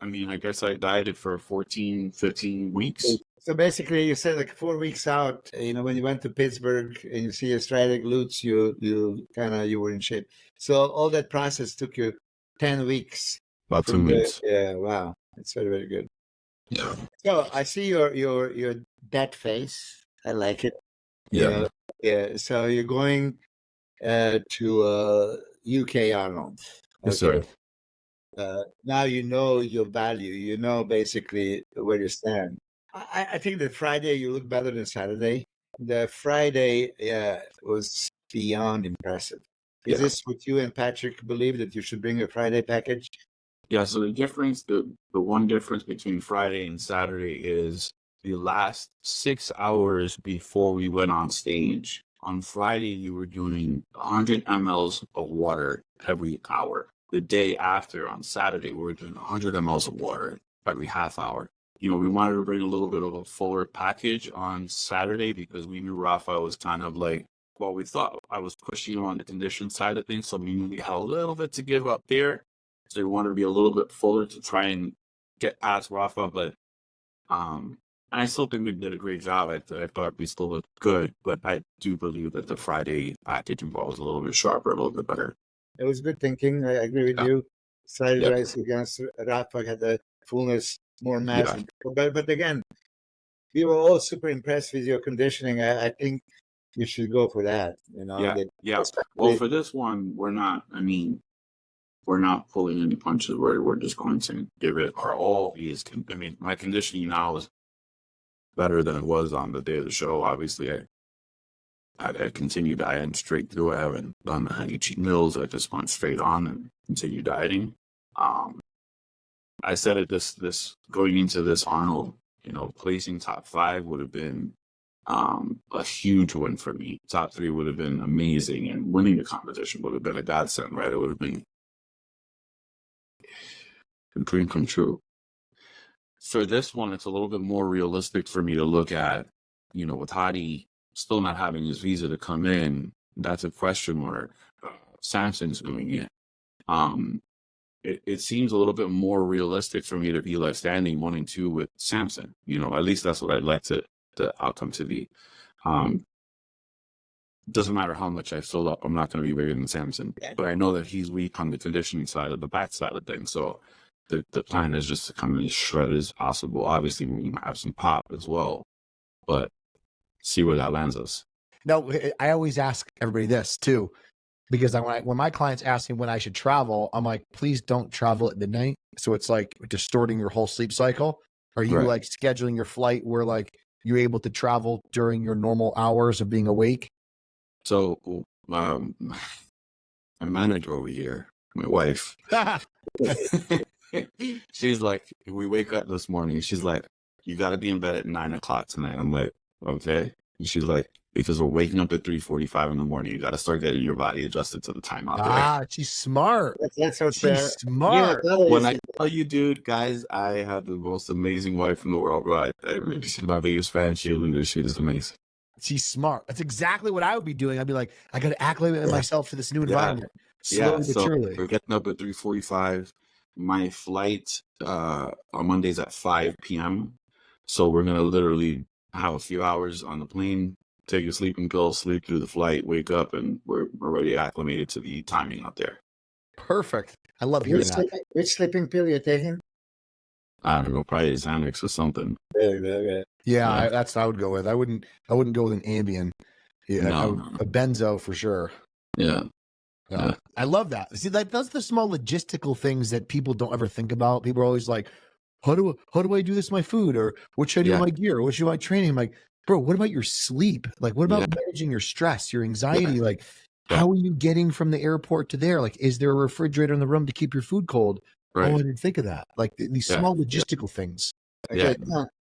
I mean, I guess I dieted for 14, 15 weeks. So basically, you said like 4 weeks out, when you went to Pittsburgh and you see your striatic glutes, you were in shape. So all that process took you 10 weeks. About 2 weeks. Yeah, wow. That's very, very good. Yeah. So I see your that face. I like it. Yeah. Yeah. So you're going to UK Arnold. Yes, sir. Now you know your value. You know basically where you stand. I think that Friday you look better than Saturday. The Friday was beyond impressive. Is this what you and Patrick believe, that you should bring a Friday package? Yeah, so the one difference between Friday and Saturday is the last 6 hours before we went on stage. On Friday, you were doing 100 mLs of water every hour. The day after, on Saturday, we were doing 100 mLs of water every half hour. We wanted to bring a little bit of a fuller package on Saturday because we knew Rafa was kind of like, well, we thought I was pushing him on the condition side of things, so we knew we had a little bit to give up there. So we wanted to be a little bit fuller to try and get past Rafa, but and I still think we did a great job. I thought we still looked good, but I do believe that the Friday package involves a little bit sharper, a little bit better. It was good thinking. I agree with you. Friday rice against Rafa had the fullness, more mass. Yeah. But again, we were all super impressed with your conditioning. I think you should go for that. Yeah. Well, for this one, we're not pulling any punches. We're just going to give it our all. My conditioning now is better than it was on the day of the show. Obviously, I continued dieting straight through. I haven't done any cheat meals. I just went straight on and continued dieting. I said it this going into this Arnold, placing top 5 would have been a huge win for me. Top 3 would have been amazing, and winning the competition would have been a godsend, right? It would have been a dream come true. For this one, it's a little bit more realistic for me to look at, with Hadi still not having his visa to come in. That's a question mark. Samson's doing it. It seems a little bit more realistic for me to be like standing 1 and 2 with Samson. At least that's what I'd like the outcome to be. Doesn't matter how much I fill up, I'm not going to be bigger than Samson. But I know that he's weak on the conditioning side of the back side of things. So the plan is just to come in as shredded as possible. Obviously, we might have some pop as well, but see where that lands us. No, I always ask everybody this too, because when my clients ask me when I should travel, I'm like, please don't travel at midnight. So it's like distorting your whole sleep cycle. Are you like scheduling your flight where like you're able to travel during your normal hours of being awake? So my manager over here, my wife, she's like, we wake up this morning, she's like, you got to be in bed at 9 o'clock tonight. I'm like, okay. And she's like, because we're waking up at 3:45 in the morning, you got to start getting your body adjusted to the time out there. She's smart. That's so she's smart. Yeah, when I tell you, dude, guys, I have the most amazing wife in the world, bro. She's my biggest fan. She is amazing. She's smart. That's exactly what I would be doing. I'd be like, I got to acclimate myself to this new environment. Slowly but surely. We're getting up at 3:45. My flight on Monday's at 5 p.m. So we're going to literally have a few hours on the plane, take a sleeping pill, sleep through the flight, wake up, and we're already acclimated to the timing out there. Perfect. I love hearing that. Which sleeping pill you're taking? I don't know, probably Xanax or something. Yeah, that's what I would go with. I wouldn't go with an Ambien. Yeah, a benzo for sure. Yeah. I love that. See, like that's the small logistical things that people don't ever think about. People are always like, how do I do this with my food? Or what should I do with my gear? What should I training? I'm like, bro, what about your sleep? Like, what about managing your stress, your anxiety? Like, how are you getting from the airport to there? Like, is there a refrigerator in the room to keep your food cold? Right. Oh, I didn't think of that. Like these small logistical things. Okay,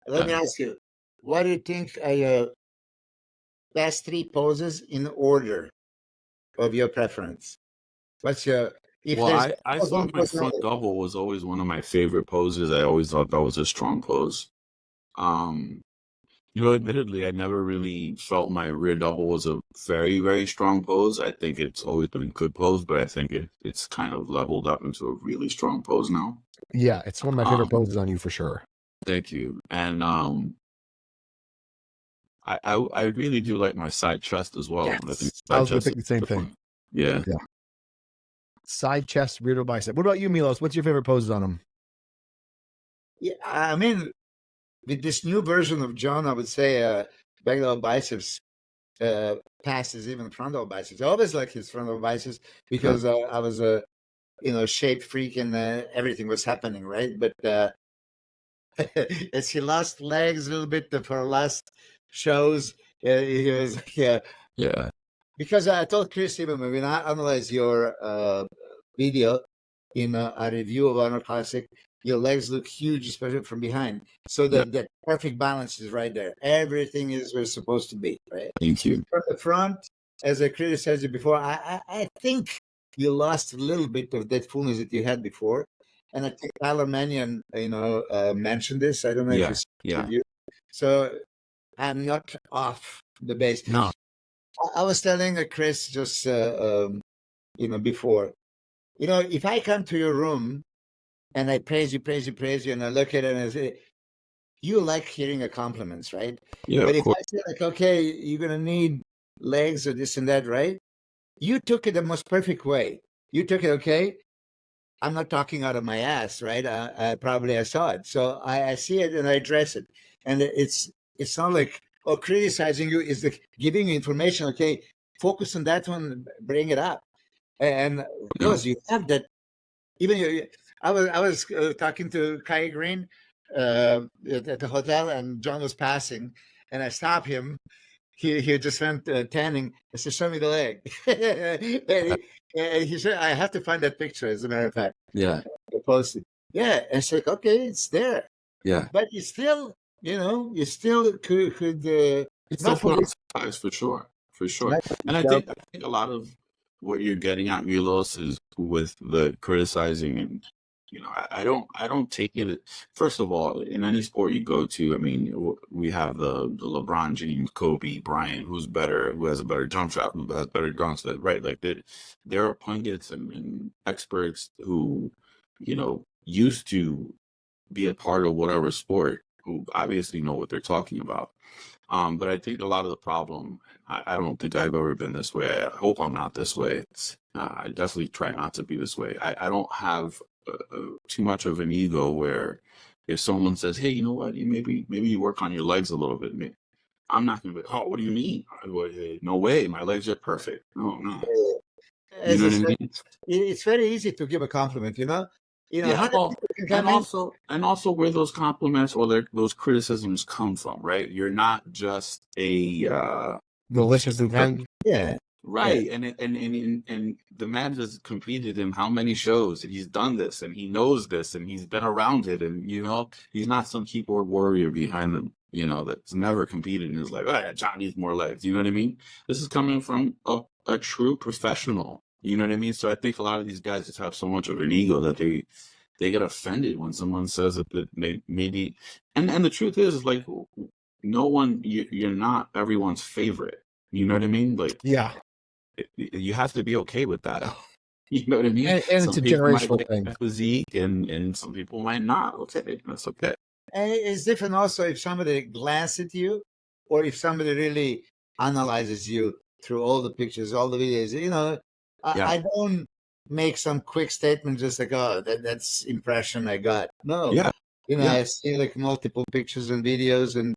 let me ask you, what do you think are your last 3 poses in order of your preference? What's your... I thought my front double was always one of my favorite poses. I always thought that was a strong pose. Admittedly, I never really felt my rear double was a very, very strong pose. I think it's always been a good pose, but I think it's kind of leveled up into a really strong pose now. Yeah, it's one of my favorite Um, poses on you for sure. Thank you. And I really do like my side chest as well. Yes. I think I side was going to chest pick the same thing. Yeah. Yeah. Side chest, rear bicep. What about you, Milos? What's your favorite poses on them? Yeah, I mean, with this new version of John, I would say back double biceps passes even frontal biceps. I always like his frontal biceps because I was a shape freak and everything was happening, right? But as he lost legs a little bit for last shows, he was like, Yeah. because I told Chris even when I analyzed your video in a review of Arnold Classic, your legs look huge, especially from behind. So that perfect balance is right there. Everything is where it's supposed to be, right? Thank you. From the front, as I criticized you before, I think you lost a little bit of that fullness that you had before. And I think Tyler Mannion, mentioned this. I don't know if you saw the review. So I'm not off the base. No. I was telling Chris just, before, if I come to your room and I praise you, and I look at it and I say, you like hearing compliments, right? Yeah, But of if course. I say like, okay, you're going to need legs or this and that, right? You took it the most perfect way. You took it, okay, I'm not talking out of my ass, right? I saw it. So I see it and I address it. And it's not like, criticizing you is giving you information. Okay, focus on that one, bring it up. And because you have that, even I was talking to Kai Green at the hotel, and John was passing, and I stopped him. He just went tanning. I said, "Show me the leg." and he said, "I have to find that picture." As a matter of fact, Yeah. I posted. Yeah, and it's like, okay, it's there, Yeah. but you still, you still could It's not still put forget. on size for sure. For sure. And I think a lot of what you're getting at, Milos, is with the criticizing and I don't take it. First of all, in any sport you go to, I mean, we have the LeBron James, Kobe, Bryant, who has a better jump shot, who has better dunks, right? Like there are pundits and experts who, used to be a part of whatever sport who obviously know what they're talking about. But I think a lot of the problem, I don't think I've ever been this way. I hope I'm not this way. I definitely try not to be this way. I don't have too much of an ego where if someone says, hey, you know what, maybe you work on your legs a little bit. I'm not going to be, oh, what do you mean? No way. My legs are perfect. No. You As know I what I said, mean? it's very easy to give a compliment. Yeah, 100 well, people can and come in. also where those compliments or those criticisms come from, right? You're not just a Delicious and tang. Yeah. right, and the man has competed in how many shows, and he's done this, and he knows this, and he's been around it, and he's not some keyboard warrior behind them, that's never competed and is like, oh, yeah, John needs more legs. You know what I mean? This is coming from a true professional. You know what I mean? So I think a lot of these guys just have so much of an ego that they get offended when someone says that maybe, and the truth is like, no one, you're not everyone's favorite. You know what I mean? Like, Yeah. You have to be okay with that. You know what I mean? And it's a people might generational like thing. physique, and some people might not. Okay, that's okay. And it's different also if somebody glances at you or if somebody really analyzes you through all the pictures, all the videos. Yeah. I don't make some quick statement just like, oh, that's impression I got. No. Yeah. Yeah. I see like multiple pictures and videos and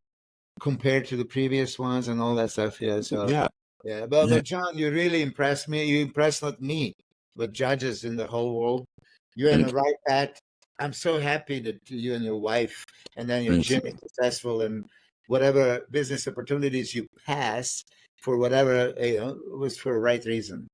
compared to the previous ones and all that stuff. Yeah. So, Yeah. But John, you really impressed me. You impressed not me, but judges in the whole world. You're in the right path. I'm so happy that you and your wife and then your gym is successful and whatever business opportunities you pass for whatever, was for the right reason.